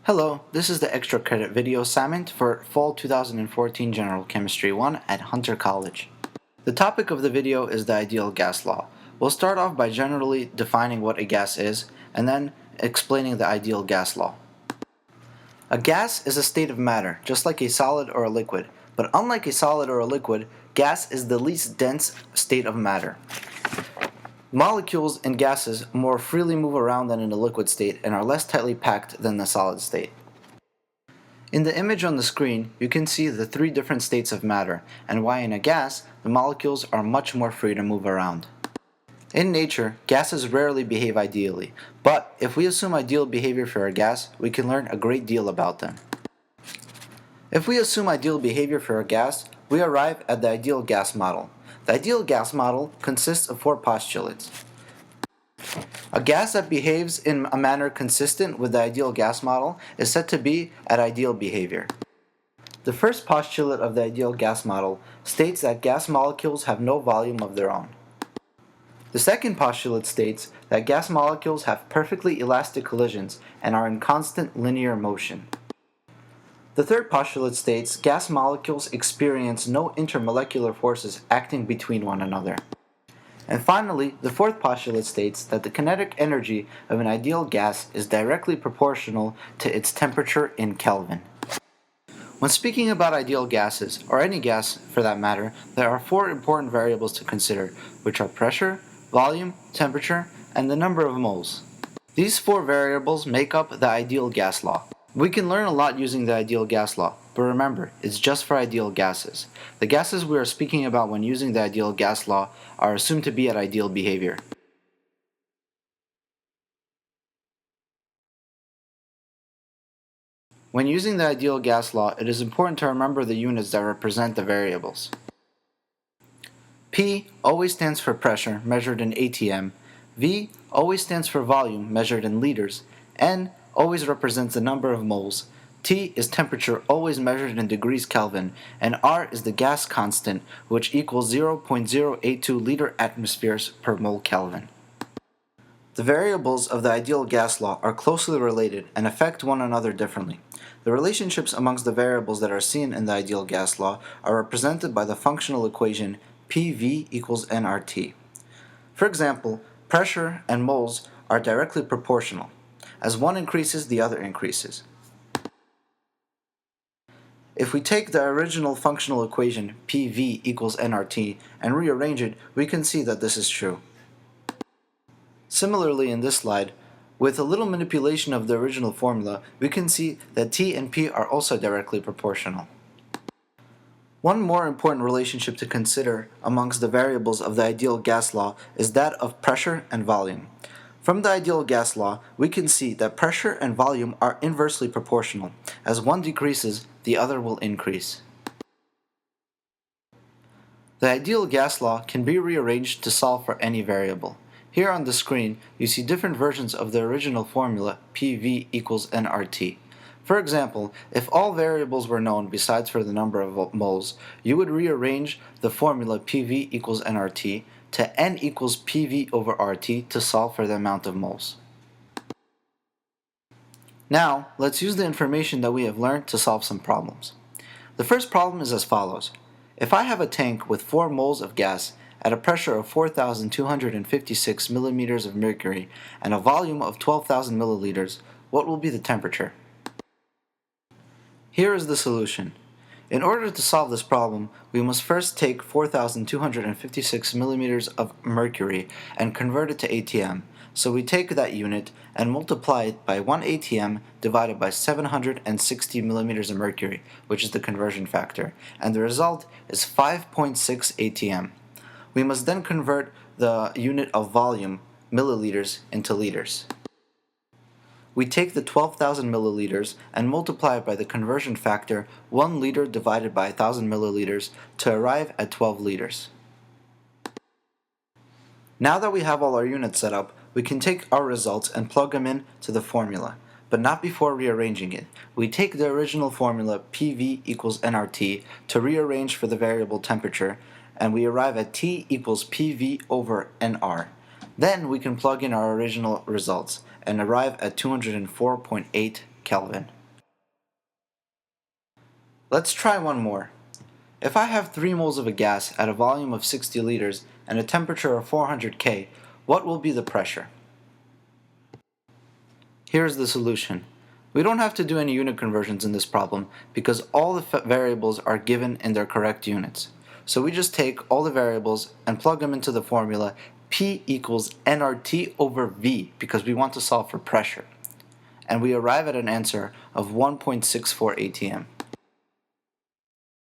Hello, this is the extra credit video assignment for Fall 2014 General Chemistry 1 at Hunter College. The topic of the video is the ideal gas law. We'll start off by generally defining what a gas is, and then explaining the ideal gas law. A gas is a state of matter, just like a solid or a liquid, but unlike a solid or a liquid, gas is the least dense state of matter. Molecules in gases more freely move around than in a liquid state and are less tightly packed than the solid state. In the image on the screen, you can see the three different states of matter, and why in a gas, the molecules are much more free to move around. In nature, gases rarely behave ideally, but if we assume ideal behavior for a gas, we can learn a great deal about them. If we assume ideal behavior for a gas, we arrive at the ideal gas model. The ideal gas model consists of four postulates. A gas that behaves in a manner consistent with the ideal gas model is said to be at ideal behavior. The first postulate of the ideal gas model states that gas molecules have no volume of their own. The second postulate states that gas molecules have perfectly elastic collisions and are in constant linear motion. The third postulate states gas molecules experience no intermolecular forces acting between one another. And finally, the fourth postulate states that the kinetic energy of an ideal gas is directly proportional to its temperature in Kelvin. When speaking about ideal gases, or any gas for that matter, there are four important variables to consider, which are pressure, volume, temperature, and the number of moles. These four variables make up the ideal gas law. We can learn a lot using the ideal gas law, but remember, it's just for ideal gases. The gases we are speaking about when using the ideal gas law are assumed to be at ideal behavior. When using the ideal gas law, it is important to remember the units that represent the variables. P always stands for pressure, measured in atm. V always stands for volume, measured in liters. N always represents the number of moles. T is temperature, always measured in degrees Kelvin, and R is the gas constant, which equals 0.082 liter atmospheres per mole Kelvin. The variables of the ideal gas law are closely related and affect one another differently. The relationships amongst the variables that are seen in the ideal gas law are represented by the functional equation PV equals nRT. For example, pressure and moles are directly proportional. As one increases, the other increases. If we take the original functional equation PV equals nRT and rearrange it, we can see that this is true. Similarly in this slide, with a little manipulation of the original formula, we can see that T and P are also directly proportional. One more important relationship to consider amongst the variables of the ideal gas law is that of pressure and volume. From the ideal gas law, we can see that pressure and volume are inversely proportional. As one decreases, the other will increase. The ideal gas law can be rearranged to solve for any variable. Here on the screen, you see different versions of the original formula PV equals nRT. For example, if all variables were known besides for the number of moles, you would rearrange the formula PV equals nRT to N equals PV over RT to solve for the amount of moles. Now, let's use the information that we have learned to solve some problems. The first problem is as follows. If I have a tank with 4 moles of gas at a pressure of 4,256 millimeters of mercury and a volume of 12,000 milliliters, what will be the temperature? Here is the solution. In order to solve this problem, we must first take 4,256 millimeters of mercury and convert it to atm. So we take that unit and multiply it by 1 atm divided by 760 millimeters of mercury, which is the conversion factor, and the result is 5.6 atm. We must then convert the unit of volume, milliliters, into liters. We take the 12,000 milliliters and multiply it by the conversion factor 1 liter divided by 1,000 milliliters to arrive at 12 liters. Now that we have all our units set up, we can take our results and plug them in to the formula, but not before rearranging it. We take the original formula PV equals nRT to rearrange for the variable temperature, and we arrive at T equals PV over nR. Then we can plug in our original results and arrive at 204.8 Kelvin. Let's try one more. If I have 3 moles of a gas at a volume of 60 liters and a temperature of 400 K, what will be the pressure? Here's the solution. We don't have to do any unit conversions in this problem because all the variables are given in their correct units. So we just take all the variables and plug them into the formula P equals nRT over V because we want to solve for pressure. And we arrive at an answer of 1.64 atm.